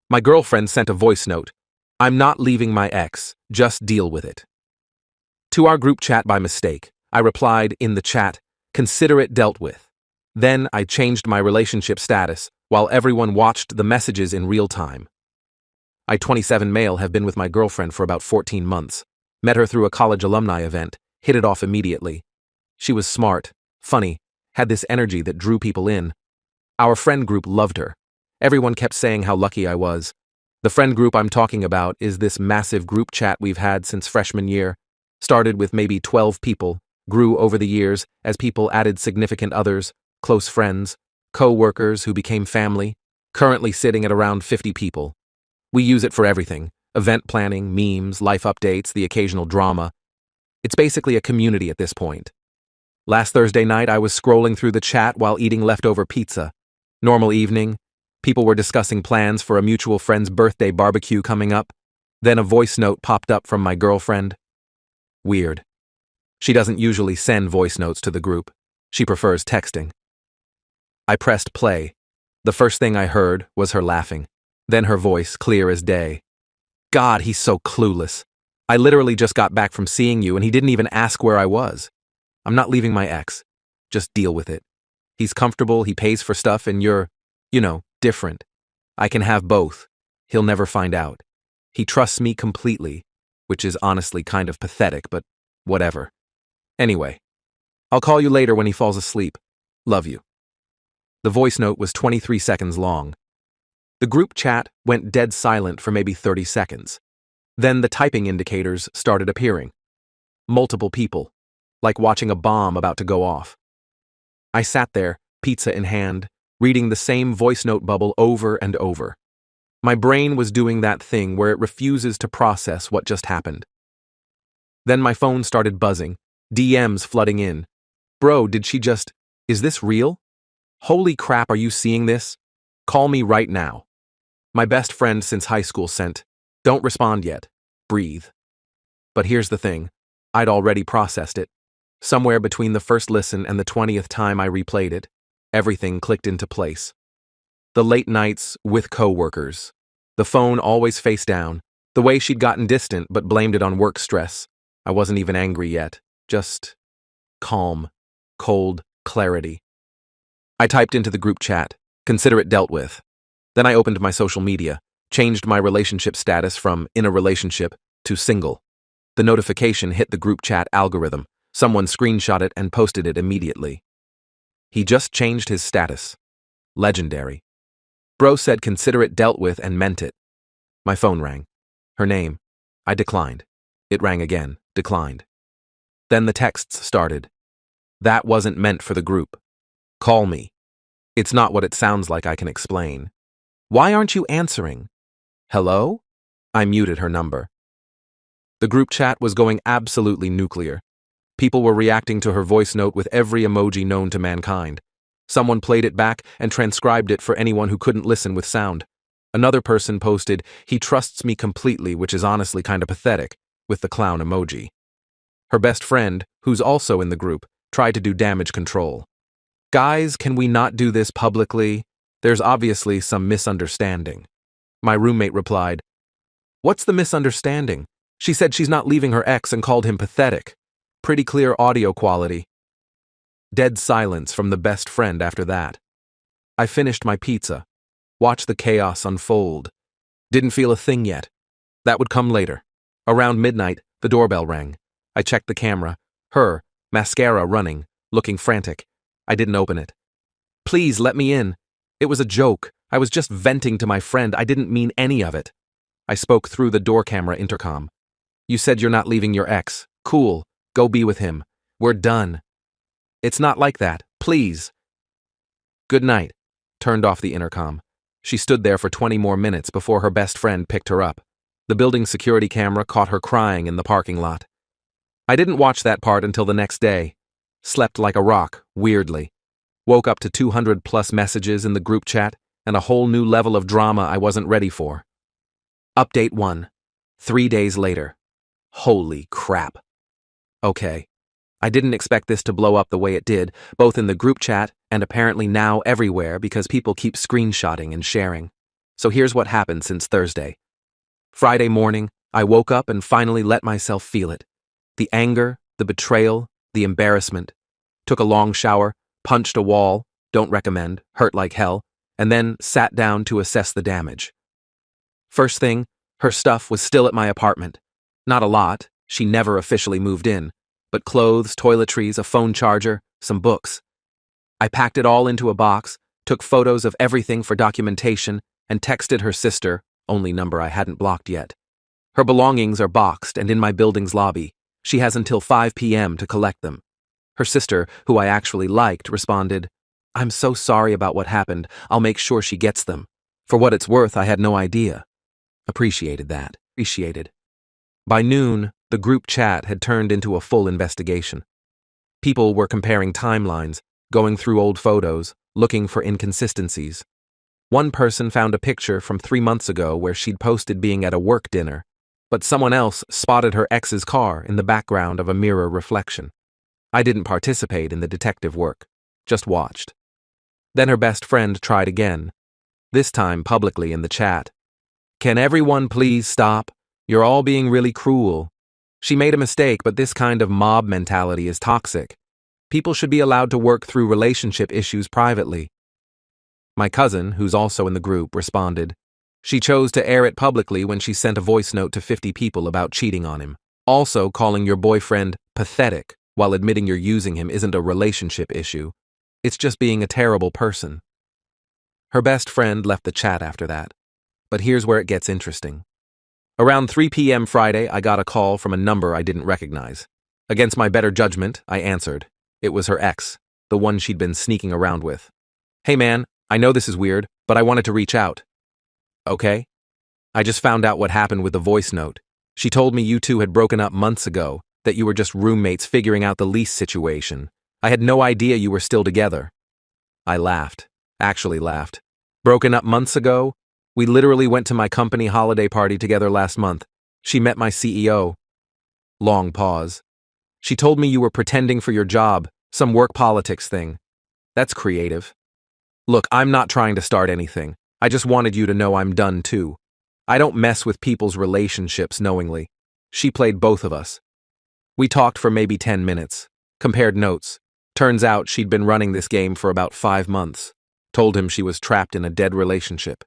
My girlfriend sent a voice note. I'm not leaving my ex, just deal with it. To our group chat by mistake, I replied in the chat, consider it dealt with. Then I changed my relationship status while everyone watched the messages in real time. I, 27 male, have been with my girlfriend for about 14 months. Met her through a college alumni event, hit it off immediately. She was smart, funny, had this energy that drew people in. Our friend group loved her. Everyone kept saying how lucky I was. The friend group I'm talking about is this massive group chat we've had since freshman year. Started with maybe 12 people, grew over the years as people added significant others, close friends, co-workers who became family, currently sitting at around 50 people. We use it for everything: event planning, memes, life updates, the occasional drama. It's basically a community at this point. Last Thursday night, I was scrolling through the chat while eating leftover pizza. Normal evening. People were discussing plans for a mutual friend's birthday barbecue coming up. Then a voice note popped up from my girlfriend. Weird. She doesn't usually send voice notes to the group. She prefers texting. I pressed play. The first thing I heard was her laughing. Then her voice, clear as day. God, he's so clueless. I literally just got back from seeing you and he didn't even ask where I was. I'm not leaving my ex. Just deal with it. He's comfortable, he pays for stuff, and you're, different. I can have both. He'll never find out. He trusts me completely, which is honestly kind of pathetic, but whatever. Anyway, I'll call you later when he falls asleep. Love you. The voice note was 23 seconds long. The group chat went dead silent for maybe 30 seconds. Then the typing indicators started appearing. Multiple people, like watching a bomb about to go off. I sat there, pizza in hand, reading the same voice note bubble over and over. My brain was doing that thing where it refuses to process what just happened. Then my phone started buzzing, DMs flooding in. Bro, is this real? Holy crap, are you seeing this? Call me right now. My best friend since high school sent, don't respond yet. Breathe. But here's the thing. I'd already processed it. Somewhere between the first listen and the 20th time I replayed it, everything clicked into place. The late nights with co-workers. The phone always face down. The way she'd gotten distant but blamed it on work stress. I wasn't even angry yet. Just calm, cold clarity. I typed into the group chat, consider it dealt with. Then I opened my social media, changed my relationship status from in a relationship to single. The notification hit the group chat algorithm. Someone screenshot it and posted it immediately. He just changed his status. Legendary. Bro said consider it dealt with and meant it. My phone rang. Her name. I declined. It rang again. Declined. Then the texts started. That wasn't meant for the group. Call me. It's not what it sounds like, I can explain. Why aren't you answering? Hello? I muted her number. The group chat was going absolutely nuclear. People were reacting to her voice note with every emoji known to mankind. Someone played it back and transcribed it for anyone who couldn't listen with sound. Another person posted, he trusts me completely, which is honestly kind of pathetic, with the clown emoji. Her best friend, who's also in the group, tried to do damage control. Guys, can we not do this publicly? There's obviously some misunderstanding. My roommate replied, what's the misunderstanding? She said she's not leaving her ex and called him pathetic. Pretty clear audio quality. Dead silence from the best friend after that. I finished my pizza. Watched the chaos unfold. Didn't feel a thing yet. That would come later. Around midnight, the doorbell rang. I checked the camera. Her, mascara running, looking frantic. I didn't open it. Please let me in. It was a joke. I was just venting to my friend. I didn't mean any of it. I spoke through the door camera intercom. You said you're not leaving your ex. Cool. Go be with him. We're done. It's not like that. Please. Good night. Turned off the intercom. She stood there for 20 more minutes before her best friend picked her up. The building security camera caught her crying in the parking lot. I didn't watch that part until the next day. Slept like a rock, weirdly. Woke up to 200+ messages in the group chat and a whole new level of drama I wasn't ready for. Update 1. 3 days later. Holy crap. Okay. I didn't expect this to blow up the way it did, both in the group chat and apparently now everywhere because people keep screenshotting and sharing. So here's what happened since Thursday. Friday morning, I woke up and finally let myself feel it. The anger, the betrayal, the embarrassment. Took a long shower, punched a wall, don't recommend, hurt like hell, and then sat down to assess the damage. First thing, her stuff was still at my apartment. Not a lot, she never officially moved in, but clothes, toiletries, a phone charger, some books. I packed it all into a box, took photos of everything for documentation, and texted her sister, only number I hadn't blocked yet. Her belongings are boxed and in my building's lobby. She has until 5 p.m. to collect them. Her sister, who I actually liked, responded, "I'm so sorry about what happened. I'll make sure she gets them." For what it's worth, I had no idea. Appreciated that. Appreciated. By noon, the group chat had turned into a full investigation. People were comparing timelines, going through old photos, looking for inconsistencies. One person found a picture from 3 months ago where she'd posted being at a work dinner, but someone else spotted her ex's car in the background of a mirror reflection. I didn't participate in the detective work, just watched. Then her best friend tried again, this time publicly in the chat. "Can everyone please stop? You're all being really cruel. She made a mistake, but this kind of mob mentality is toxic. People should be allowed to work through relationship issues privately." My cousin, who's also in the group, responded. She chose to air it publicly when she sent a voice note to 50 people about cheating on him. Also, calling your boyfriend pathetic while admitting you're using him isn't a relationship issue. It's just being a terrible person. Her best friend left the chat after that. But here's where it gets interesting. Around 3 p.m. Friday, I got a call from a number I didn't recognize. Against my better judgment, I answered. It was her ex, the one she'd been sneaking around with. "Hey man, I know this is weird, but I wanted to reach out." "Okay." "I just found out what happened with the voice note. She told me you two had broken up months ago, that you were just roommates figuring out the lease situation. I had no idea you were still together." I laughed. Actually laughed. "Broken up months ago? We literally went to my company holiday party together last month. She met my CEO. Long pause. "She told me you were pretending for your job, some work politics thing. That's creative. Look, I'm not trying to start anything. I just wanted you to know I'm done too. I don't mess with people's relationships knowingly. She played both of us. We talked for maybe 10 minutes, compared notes. Turns out she'd been running this game for about 5 months. Told him she was trapped in a dead relationship.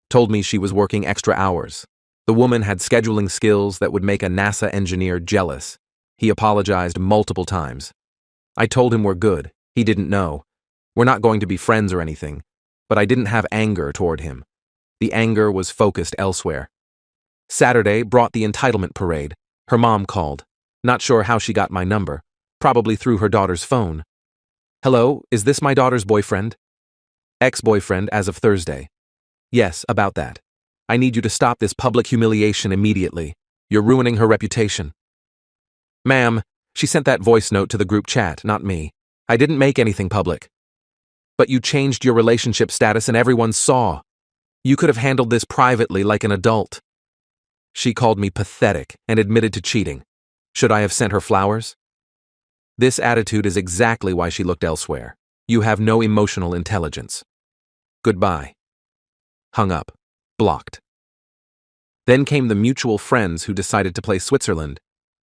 Told me she was working extra hours. The woman had scheduling skills that would make a NASA engineer jealous. He apologized multiple times. I told him we're good. He didn't know. We're not going to be friends or anything, but I didn't have anger toward him. The anger was focused elsewhere. Saturday brought the entitlement parade. Her mom called. Not sure how she got my number. Probably through her daughter's phone. "Hello, is this my daughter's boyfriend?" "Ex-boyfriend as of Thursday." "Yes, about that. I need you to stop this public humiliation immediately. You're ruining her reputation." "Ma'am, she sent that voice note to the group chat, not me. I didn't make anything public." "But you changed your relationship status and everyone saw. You could have handled this privately like an adult." She called me pathetic and admitted to cheating. Should I have sent her flowers? This attitude is exactly why she looked elsewhere. You have no emotional intelligence. Goodbye. Hung up. Blocked. Then came the mutual friends who decided to play Switzerland.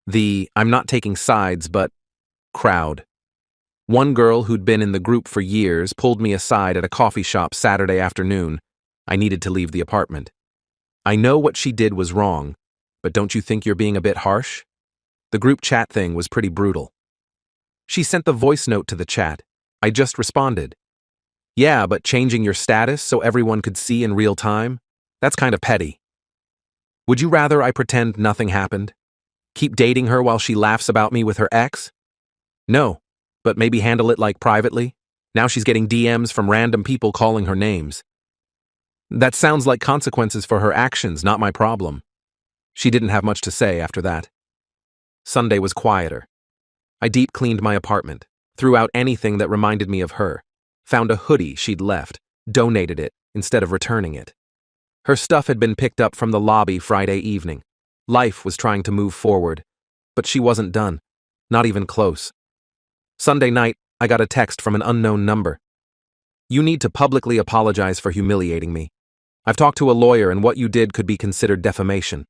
The "I'm not taking sides, but" crowd. One girl who'd been in the group for years pulled me aside at a coffee shop Saturday afternoon. I needed to leave the apartment. "I know what she did was wrong, but don't you think you're being a bit harsh?" The group chat thing was pretty brutal. She sent the voice note to the chat. I just responded. "Yeah, but changing your status so everyone could see in real time? That's kind of petty. Would you rather I pretend nothing happened? Keep dating her while she laughs about me with her ex? No, but maybe handle it like privately? Now she's getting DMs from random people calling her names. That sounds like consequences for her actions, not my problem." She didn't have much to say after that. Sunday was quieter. I deep cleaned my apartment, threw out anything that reminded me of her, found a hoodie she'd left, donated it instead of returning it. Her stuff had been picked up from the lobby Friday evening. Life was trying to move forward, but she wasn't done, not even close. Sunday night, I got a text from an unknown number. "You need to publicly apologize for humiliating me. I've talked to a lawyer and what you did could be considered defamation.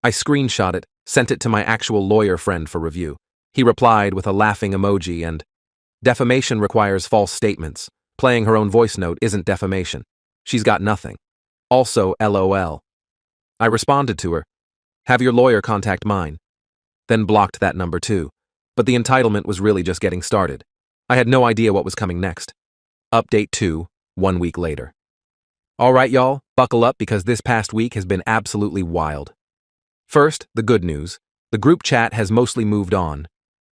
I screenshot it, sent it to my actual lawyer friend for review. He replied with a laughing emoji and, defamation requires false statements. Playing her own voice note isn't defamation. She's got nothing. Also, LOL. I responded to her, have your lawyer contact mine. Then blocked that number too. But the entitlement was really just getting started. I had no idea what was coming next. Update 2, 1 week later. Alright y'all, buckle up because this past week has been absolutely wild. First, the good news. The group chat has mostly moved on.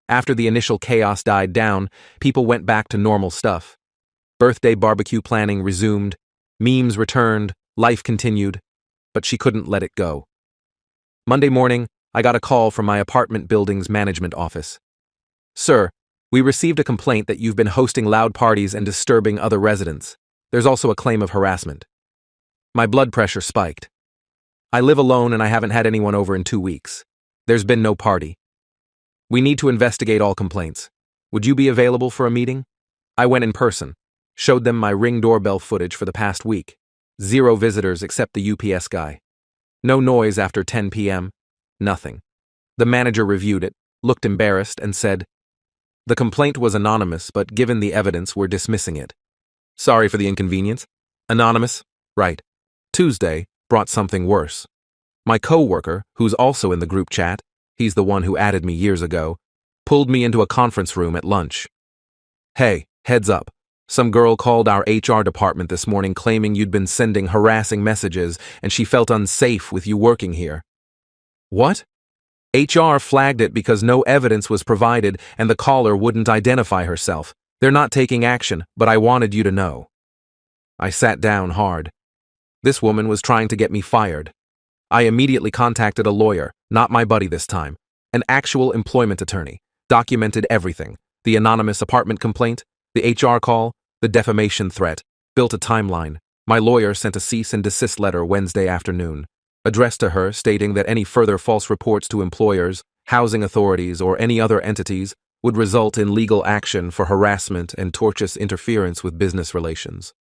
After the initial chaos died down, people went back to normal stuff. Birthday barbecue planning resumed, memes returned, life continued, but she couldn't let it go. Monday morning, I got a call from my apartment building's management office. Sir, we received a complaint that you've been hosting loud parties and disturbing other residents. There's also a claim of harassment. My blood pressure spiked. I live alone and I haven't had anyone over in 2 weeks. There's been no party. We need to investigate all complaints. Would you be available for a meeting? I went in person, showed them my Ring doorbell footage for the past week. 0 visitors except the UPS guy. No noise after 10 p.m. Nothing. The manager reviewed it, looked embarrassed, and said, the complaint was anonymous, but given the evidence, we're dismissing it. Sorry for the inconvenience. Anonymous? Right. Tuesday brought something worse. My co-worker, who's also in the group chat, he's the one who added me years ago, pulled me into a conference room at lunch. Hey, heads up. Some girl called our HR department this morning claiming you'd been sending harassing messages and she felt unsafe with you working here. What? HR flagged it because no evidence was provided and the caller wouldn't identify herself. They're not taking action, but I wanted you to know. I sat down hard. This woman was trying to get me fired. I immediately contacted a lawyer, not my buddy this time, an actual employment attorney, documented everything, the anonymous apartment complaint, the HR call, the defamation threat, built a timeline. My lawyer sent a cease and desist letter Wednesday afternoon, addressed to her stating that any further false reports to employers, housing authorities, or any other entities would result in legal action for harassment and tortious interference with business relations.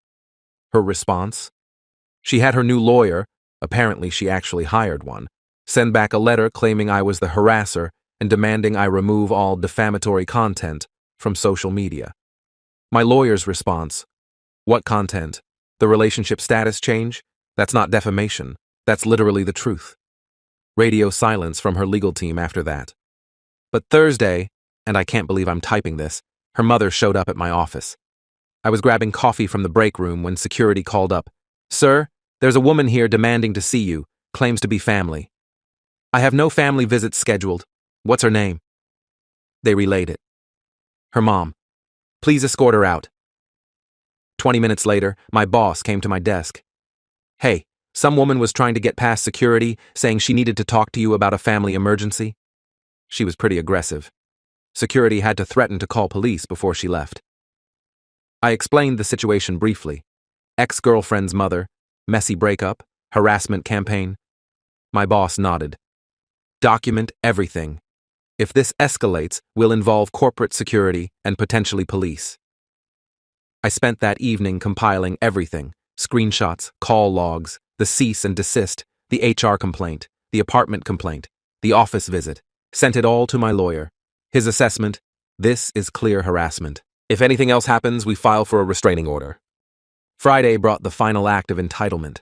Her response? She had her new lawyer, apparently she actually hired one, send back a letter claiming I was the harasser and demanding I remove all defamatory content from social media. My lawyer's response, what content? The relationship status change? That's not defamation. That's literally the truth. Radio silence from her legal team after that. But Thursday, and I can't believe I'm typing this, her mother showed up at my office. I was grabbing coffee from the break room when security called up. Sir, there's a woman here demanding to see you, claims to be family. I have no family visits scheduled. What's her name? They relayed it. Her mom. Please escort her out. 20 minutes later, my boss came to my desk. Hey, some woman was trying to get past security, saying she needed to talk to you about a family emergency. She was pretty aggressive. Security had to threaten to call police before she left. I explained the situation briefly. Ex-girlfriend's mother, messy breakup, harassment campaign. My boss nodded. Document everything. If this escalates, we'll involve corporate security and potentially police. I spent that evening compiling everything, screenshots, call logs, the cease and desist, the HR complaint, the apartment complaint, the office visit, sent it all to my lawyer. His assessment, this is clear harassment. If anything else happens, we file for a restraining order. Friday brought the final act of entitlement.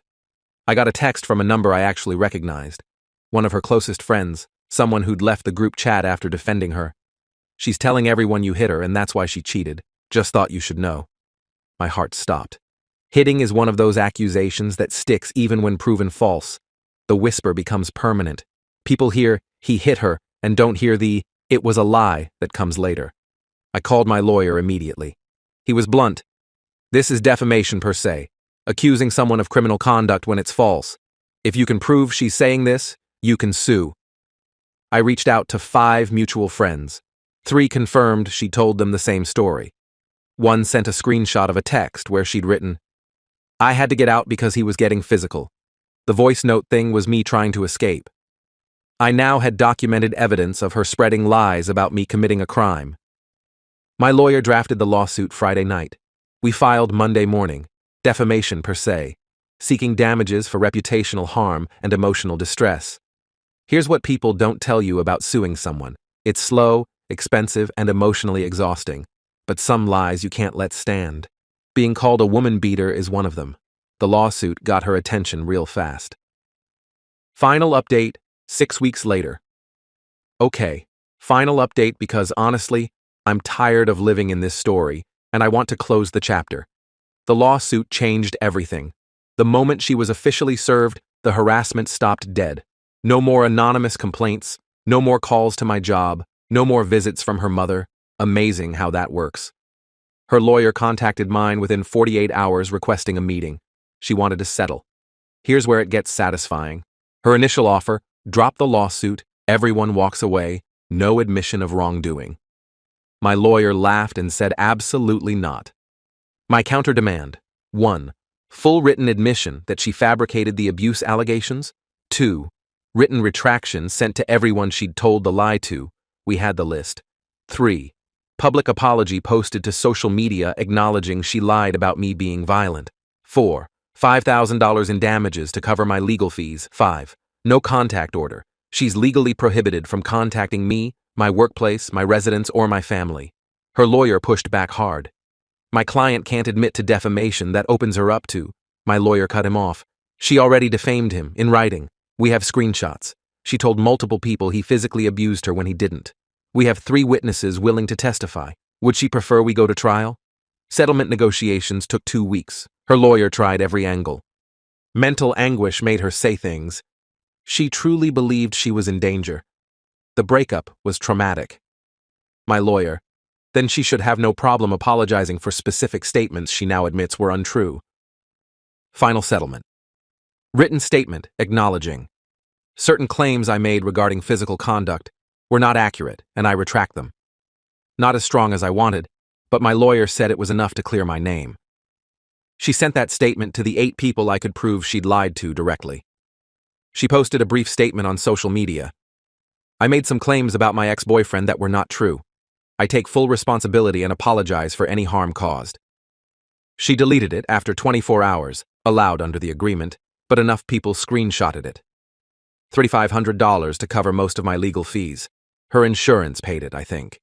I got a text from a number I actually recognized. One of her closest friends, someone who'd left the group chat after defending her. She's telling everyone you hit her and that's why she cheated. Just thought you should know. My heart stopped. Hitting is one of those accusations that sticks even when proven false. The whisper becomes permanent. People hear, he hit her, and don't hear the, it was a lie that comes later. I called my lawyer immediately. He was blunt. This is defamation per se, accusing someone of criminal conduct when it's false. If you can prove she's saying this, you can sue. I reached out to 5 mutual friends. 3 confirmed she told them the same story. 1 sent a screenshot of a text where she'd written, I had to get out because he was getting physical. The voice note thing was me trying to escape. I now had documented evidence of her spreading lies about me committing a crime. My lawyer drafted the lawsuit Friday night. We filed Monday morning. Defamation per se. seeking damages for reputational harm and emotional distress. Here's what people don't tell you about suing someone. It's slow, expensive, and emotionally exhausting. But some lies you can't let stand. Being called a woman beater is one of them. The lawsuit got her attention real fast. Final update, 6 weeks later. Okay, final update because honestly, I'm tired of living in this story, and I want to close the chapter. The lawsuit changed everything. The moment she was officially served, the harassment stopped dead. No more anonymous complaints, no more calls to my job, no more visits from her mother. Amazing how that works. Her lawyer contacted mine within 48 hours requesting a meeting. She wanted to settle. Here's where it gets satisfying. Her initial offer, drop the lawsuit, everyone walks away, no admission of wrongdoing. My lawyer laughed and said absolutely not. My counter-demand: 1. Full written admission that she fabricated the abuse allegations. 2. Written retraction sent to everyone she'd told the lie to. We had the list. 3. Public apology posted to social media acknowledging she lied about me being violent. 4. $5,000 in damages to cover my legal fees. 5. No contact order. She's legally prohibited from contacting me, my workplace, my residence, or my family. Her lawyer pushed back hard. My client can't admit to defamation that opens her up to. My lawyer cut him off. She already defamed him, in writing. We have screenshots. She told multiple people he physically abused her when he didn't. We have 3 witnesses willing to testify. Would she prefer we go to trial? Settlement negotiations took 2 weeks. Her lawyer tried every angle. Mental anguish made her say things. She truly believed she was in danger. The breakup was traumatic. My lawyer: then she should have no problem apologizing for specific statements she now admits were untrue. Final settlement. Written statement acknowledging certain claims I made regarding physical conduct were not accurate, and I retract them. Not as strong as I wanted, but my lawyer said it was enough to clear my name. She sent that statement to the 8 people I could prove she'd lied to directly. She posted a brief statement on social media. I made some claims about my ex-boyfriend that were not true. I take full responsibility and apologize for any harm caused. She deleted it after 24 hours, allowed under the agreement, but enough people screenshotted it. $3,500 to cover most of my legal fees. Her insurance paid it, I think.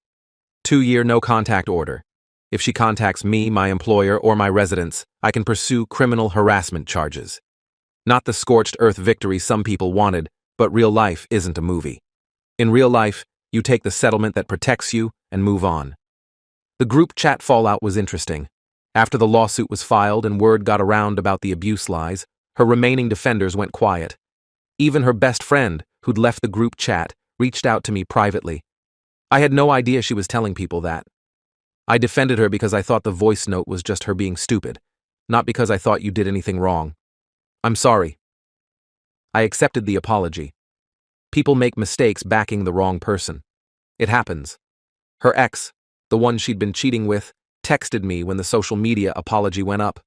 2-year no contact order. If she contacts me, my employer, or my residence, I can pursue criminal harassment charges. Not the scorched earth victory some people wanted, but real life isn't a movie. In real life, you take the settlement that protects you and move on. The group chat fallout was interesting. After the lawsuit was filed and word got around about the abuse lies, her remaining defenders went quiet. Even her best friend, who'd left the group chat, reached out to me privately. I had no idea she was telling people that. I defended her because I thought the voice note was just her being stupid, not because I thought you did anything wrong. I'm sorry. I accepted the apology. People make mistakes backing the wrong person. It happens. Her ex, the one she'd been cheating with, texted me when the social media apology went up.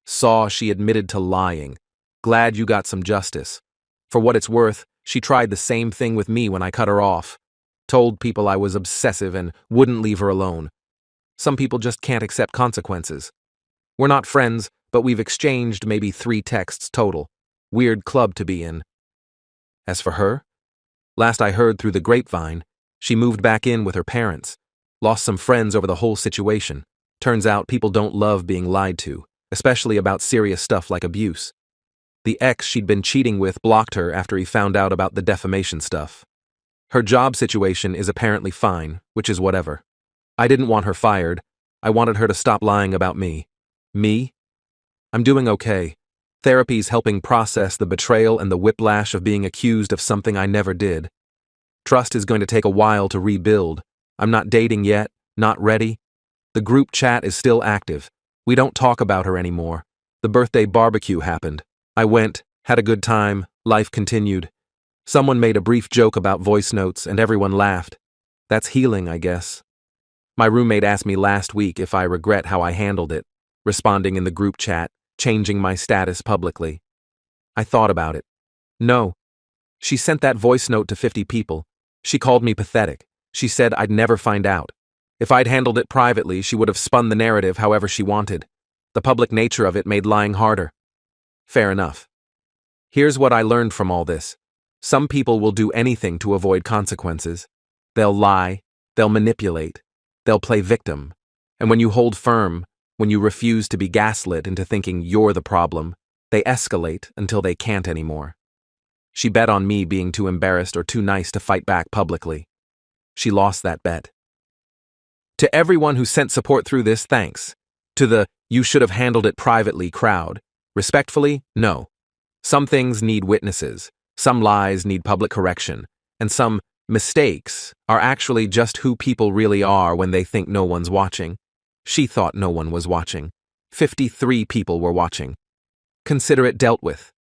Saw she admitted to lying. Glad you got some justice. For what it's worth, she tried the same thing with me when I cut her off. Told people I was obsessive and wouldn't leave her alone. Some people just can't accept consequences. We're not friends, but we've exchanged maybe 3 texts total. Weird club to be in. As for her, last I heard through the grapevine, she moved back in with her parents. Lost some friends over the whole situation. Turns out people don't love being lied to, especially about serious stuff like abuse. The ex she'd been cheating with blocked her after he found out about the defamation stuff. Her job situation is apparently fine, which is whatever. I didn't want her fired. I wanted her to stop lying about me. Me? I'm doing okay. Therapy's helping process the betrayal and the whiplash of being accused of something I never did. Trust is going to take a while to rebuild. I'm not dating yet, not ready. The group chat is still active. We don't talk about her anymore. The birthday barbecue happened. I went, had a good time, life continued. Someone made a brief joke about voice notes and everyone laughed. That's healing, I guess. My roommate asked me last week if I regret how I handled it, responding in the group chat, changing my status publicly. I thought about it. No. She sent that voice note to 50 people. She called me pathetic. She said I'd never find out. If I'd handled it privately, she would have spun the narrative however she wanted. The public nature of it made lying harder. Fair enough. Here's what I learned from all this. Some people will do anything to avoid consequences. They'll lie, they'll manipulate, they'll play victim. And when you hold firm, when you refuse to be gaslit into thinking you're the problem, they escalate until they can't anymore. She bet on me being too embarrassed or too nice to fight back publicly. She lost that bet. To everyone who sent support through this, thanks. To the "you should have handled it privately" crowd, respectfully, no. Some things need witnesses, some lies need public correction, and some mistakes are actually just who people really are when they think no one's watching. She thought no one was watching. 53 people were watching. Consider it dealt with.